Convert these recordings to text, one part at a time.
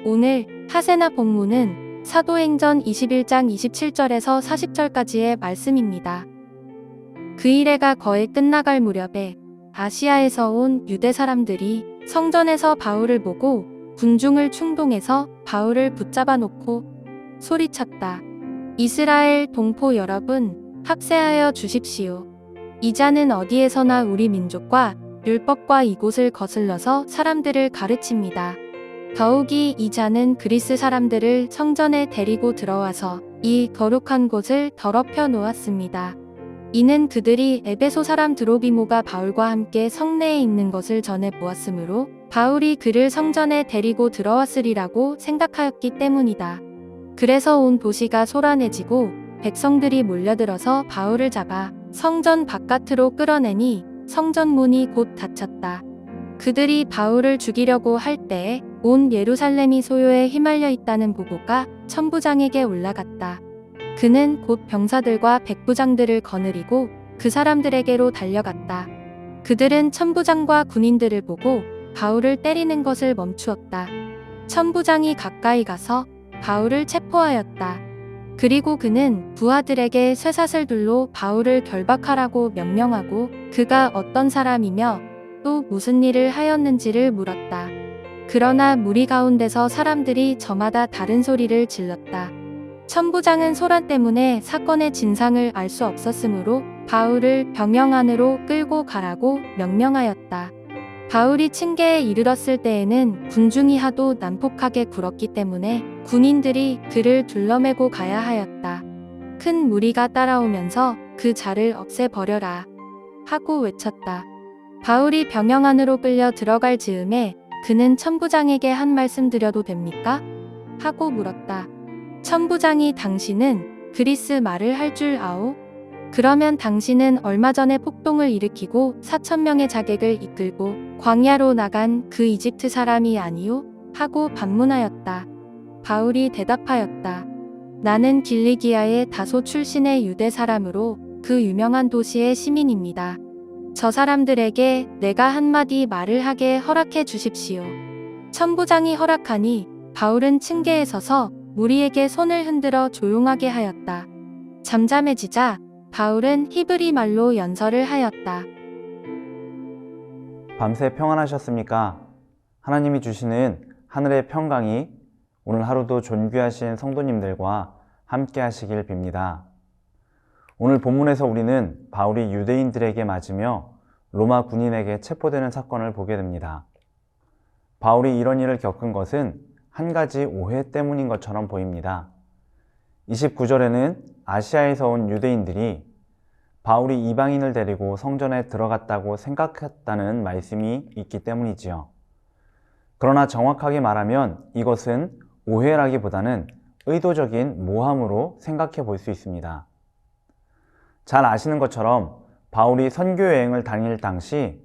오늘 하세나 본문은 사도행전 21장 27절에서 40절까지의 말씀입니다. 그 일해가 거의 끝나갈 무렵에 아시아에서 온 유대 사람들이 성전에서 바울을 보고 군중을 충동해서 바울을 붙잡아 놓고 소리쳤다. 이스라엘 동포 여러분, 합세하여 주십시오. 이 자는 어디에서나 우리 민족과 율법과 이곳을 거슬러서 사람들을 가르칩니다. 더욱이 이 자는 그리스 사람들을 성전에 데리고 들어와서 이 거룩한 곳을 더럽혀 놓았습니다. 이는 그들이 에베소 사람 드로비모가 바울과 함께 성내에 있는 것을 전해 보았으므로 바울이 그를 성전에 데리고 들어왔으리라고 생각하였기 때문이다. 그래서 온 도시가 소란해지고 백성들이 몰려들어서 바울을 잡아 성전 바깥으로 끌어내니 성전 문이 곧 닫혔다. 그들이 바울을 죽이려고 할 때에 온 예루살렘이 소요에 휘말려 있다는 보고가 천부장에게 올라갔다. 그는 곧 병사들과 백부장들을 거느리고 그 사람들에게로 달려갔다. 그들은 천부장과 군인들을 보고 바울을 때리는 것을 멈추었다. 천부장이 가까이 가서 바울을 체포하였다. 그리고 그는 부하들에게 쇠사슬들로 바울을 결박하라고 명령하고 그가 어떤 사람이며 또 무슨 일을 하였는지를 물었다. 그러나 무리 가운데서 사람들이 저마다 다른 소리를 질렀다. 천부장은 소란 때문에 사건의 진상을 알 수 없었으므로 바울을 병영 안으로 끌고 가라고 명령하였다. 바울이 층계에 이르렀을 때에는 군중이 하도 난폭하게 굴었기 때문에 군인들이 그를 둘러매고 가야 하였다. 큰 무리가 따라오면서 그 자를 없애버려라 하고 외쳤다. 바울이 병영 안으로 끌려 들어갈 즈음에 그는 천부장에게 한 말씀 드려도 됩니까? 하고 물었다. 천부장이 당신은 그리스 말을 할 줄 아오? 그러면 당신은 얼마 전에 폭동을 일으키고 4,000명의 자객을 이끌고 광야로 나간 그 이집트 사람이 아니오? 하고 반문하였다. 바울이 대답하였다. 나는 길리기아의 다소 출신의 유대 사람으로 그 유명한 도시의 시민입니다. 저 사람들에게 내가 한마디 말을 하게 허락해 주십시오. 천부장이 허락하니 바울은 층계에 서서 무리에게 손을 흔들어 조용하게 하였다. 잠잠해지자 바울은 히브리 말로 연설을 하였다. 밤새 평안하셨습니까? 하나님이 주시는 하늘의 평강이 오늘 하루도 존귀하신 성도님들과 함께 하시길 빕니다. 오늘 본문에서 우리는 바울이 유대인들에게 맞으며 로마 군인에게 체포되는 사건을 보게 됩니다. 바울이 이런 일을 겪은 것은 한 가지 오해 때문인 것처럼 보입니다. 29절에는 아시아에서 온 유대인들이 바울이 이방인을 데리고 성전에 들어갔다고 생각했다는 말씀이 있기 때문이지요. 그러나 정확하게 말하면 이것은 오해라기보다는 의도적인 모함으로 생각해 볼 수 있습니다. 잘 아시는 것처럼 바울이 선교 여행을 다닐 당시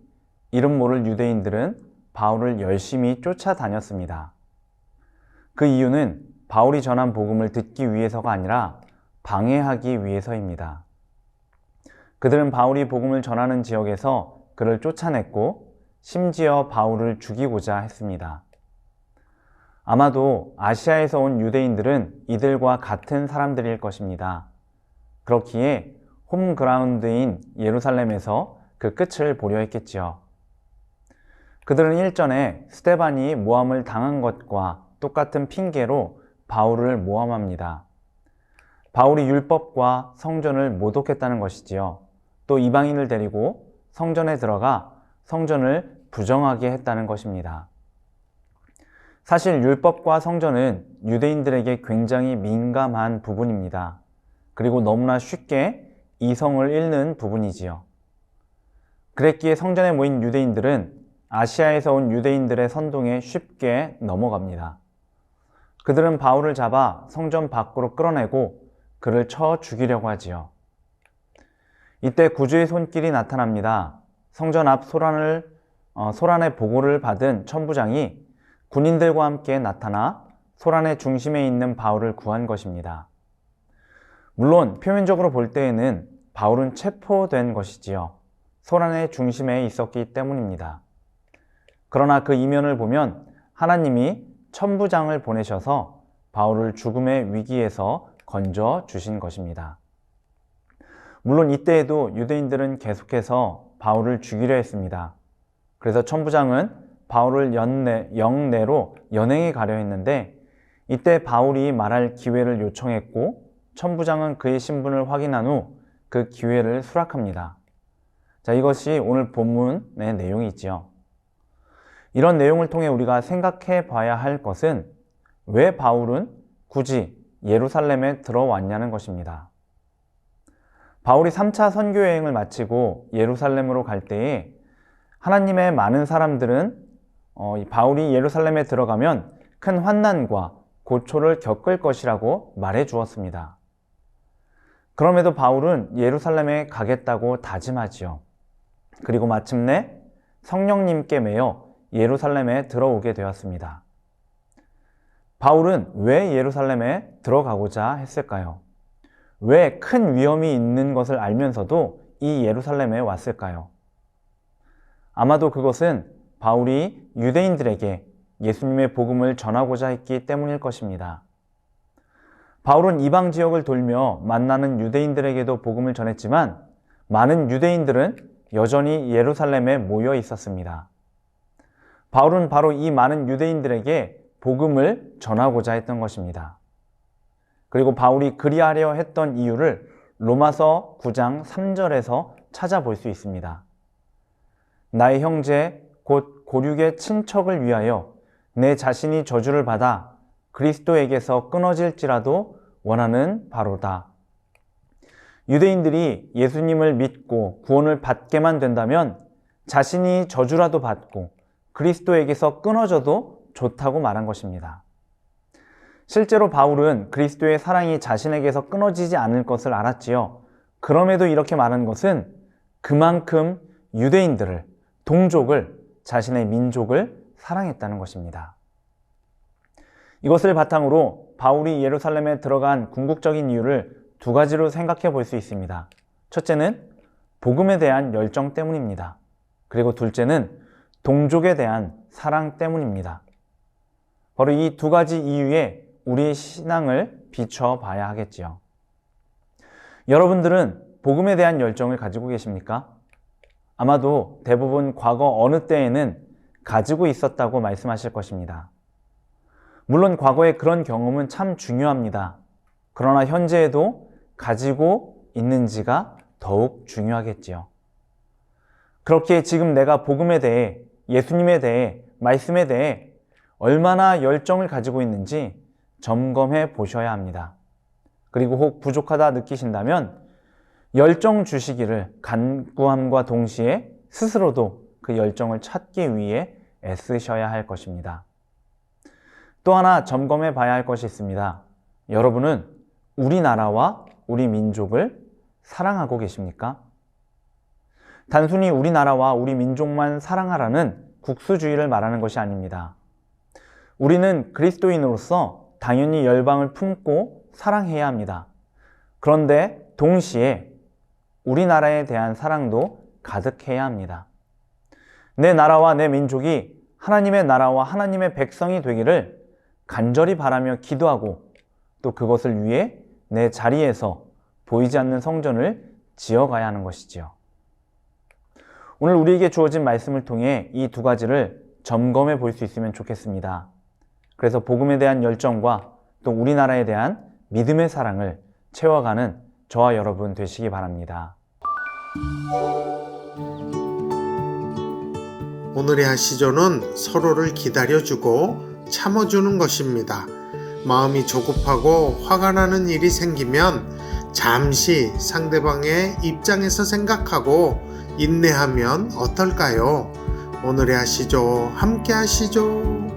이름 모를 유대인들은 바울을 열심히 쫓아다녔습니다. 그 이유는 바울이 전한 복음을 듣기 위해서가 아니라 방해하기 위해서입니다. 그들은 바울이 복음을 전하는 지역에서 그를 쫓아냈고 심지어 바울을 죽이고자 했습니다. 아마도 아시아에서 온 유대인들은 이들과 같은 사람들일 것입니다. 그렇기에 홈그라운드인 예루살렘에서 그 끝을 보려 했겠지요. 그들은 일전에 스데반이 모함을 당한 것과 똑같은 핑계로 바울을 모함합니다. 바울이 율법과 성전을 모독했다는 것이지요. 또 이방인을 데리고 성전에 들어가 성전을 부정하게 했다는 것입니다. 사실 율법과 성전은 유대인들에게 굉장히 민감한 부분입니다. 그리고 너무나 쉽게 이성을 잃는 부분이지요. 그랬기에 성전에 모인 유대인들은 아시아에서 온 유대인들의 선동에 쉽게 넘어갑니다. 그들은 바울을 잡아 성전 밖으로 끌어내고 그를 쳐 죽이려고 하지요. 이때 구주의 손길이 나타납니다. 성전 앞 소란의 보고를 받은 천부장이 군인들과 함께 나타나 소란의 중심에 있는 바울을 구한 것입니다. 물론 표면적으로 볼 때에는 바울은 체포된 것이지요. 소란의 중심에 있었기 때문입니다. 그러나 그 이면을 보면 하나님이 천부장을 보내셔서 바울을 죽음의 위기에서 건져 주신 것입니다. 물론 이때에도 유대인들은 계속해서 바울을 죽이려 했습니다. 그래서 천부장은 바울을 영내로 연행해 가려 했는데 이때 바울이 말할 기회를 요청했고 천부장은 그의 신분을 확인한 후 그 기회를 수락합니다. 자, 이것이 오늘 본문의 내용이지요. 이런 내용을 통해 우리가 생각해 봐야 할 것은 왜 바울은 굳이 예루살렘에 들어왔냐는 것입니다. 바울이 3차 선교 여행을 마치고 예루살렘으로 갈 때에 하나님의 많은 사람들은 바울이 예루살렘에 들어가면 큰 환난과 고초를 겪을 것이라고 말해 주었습니다. 그럼에도 바울은 예루살렘에 가겠다고 다짐하지요. 그리고 마침내 성령님께 매여 예루살렘에 들어오게 되었습니다. 바울은 왜 예루살렘에 들어가고자 했을까요? 왜 큰 위험이 있는 것을 알면서도 이 예루살렘에 왔을까요? 아마도 그것은 바울이 유대인들에게 예수님의 복음을 전하고자 했기 때문일 것입니다. 바울은 이방 지역을 돌며 만나는 유대인들에게도 복음을 전했지만 많은 유대인들은 여전히 예루살렘에 모여 있었습니다. 바울은 바로 이 많은 유대인들에게 복음을 전하고자 했던 것입니다. 그리고 바울이 그리하려 했던 이유를 로마서 9장 3절에서 찾아볼 수 있습니다. 나의 형제 곧 고륙의 친척을 위하여 내 자신이 저주를 받아 그리스도에게서 끊어질지라도 원하는 바로다. 유대인들이 예수님을 믿고 구원을 받게만 된다면 자신이 저주라도 받고 그리스도에게서 끊어져도 좋다고 말한 것입니다. 실제로 바울은 그리스도의 사랑이 자신에게서 끊어지지 않을 것을 알았지요. 그럼에도 이렇게 말한 것은 그만큼 유대인들을, 동족을, 자신의 민족을 사랑했다는 것입니다. 이것을 바탕으로 바울이 예루살렘에 들어간 궁극적인 이유를 두 가지로 생각해 볼 수 있습니다. 첫째는 복음에 대한 열정 때문입니다. 그리고 둘째는 동족에 대한 사랑 때문입니다. 바로 이 두 가지 이유에 우리의 신앙을 비춰봐야 하겠지요. 여러분들은 복음에 대한 열정을 가지고 계십니까? 아마도 대부분 과거 어느 때에는 가지고 있었다고 말씀하실 것입니다. 물론 과거의 그런 경험은 참 중요합니다. 그러나 현재에도 가지고 있는지가 더욱 중요하겠지요. 그렇게 지금 내가 복음에 대해, 예수님에 대해, 말씀에 대해 얼마나 열정을 가지고 있는지 점검해 보셔야 합니다. 그리고 혹 부족하다 느끼신다면 열정 주시기를 간구함과 동시에 스스로도 그 열정을 찾기 위해 애쓰셔야 할 것입니다. 또 하나 점검해 봐야 할 것이 있습니다. 여러분은 우리나라와 우리 민족을 사랑하고 계십니까? 단순히 우리나라와 우리 민족만 사랑하라는 국수주의를 말하는 것이 아닙니다. 우리는 그리스도인으로서 당연히 열방을 품고 사랑해야 합니다. 그런데 동시에 우리나라에 대한 사랑도 가득해야 합니다. 내 나라와 내 민족이 하나님의 나라와 하나님의 백성이 되기를 간절히 바라며 기도하고 또 그것을 위해 내 자리에서 보이지 않는 성전을 지어가야 하는 것이지요. 오늘 우리에게 주어진 말씀을 통해 이 두 가지를 점검해 볼 수 있으면 좋겠습니다. 그래서 복음에 대한 열정과 또 우리나라에 대한 믿음의 사랑을 채워가는 저와 여러분 되시기 바랍니다. 오늘의 하시조는 서로를 기다려주고 참아주는 것입니다. 마음이 조급하고 화가 나는 일이 생기면 잠시 상대방의 입장에서 생각하고 인내하면 어떨까요? 오늘의 하시조 함께 하시죠.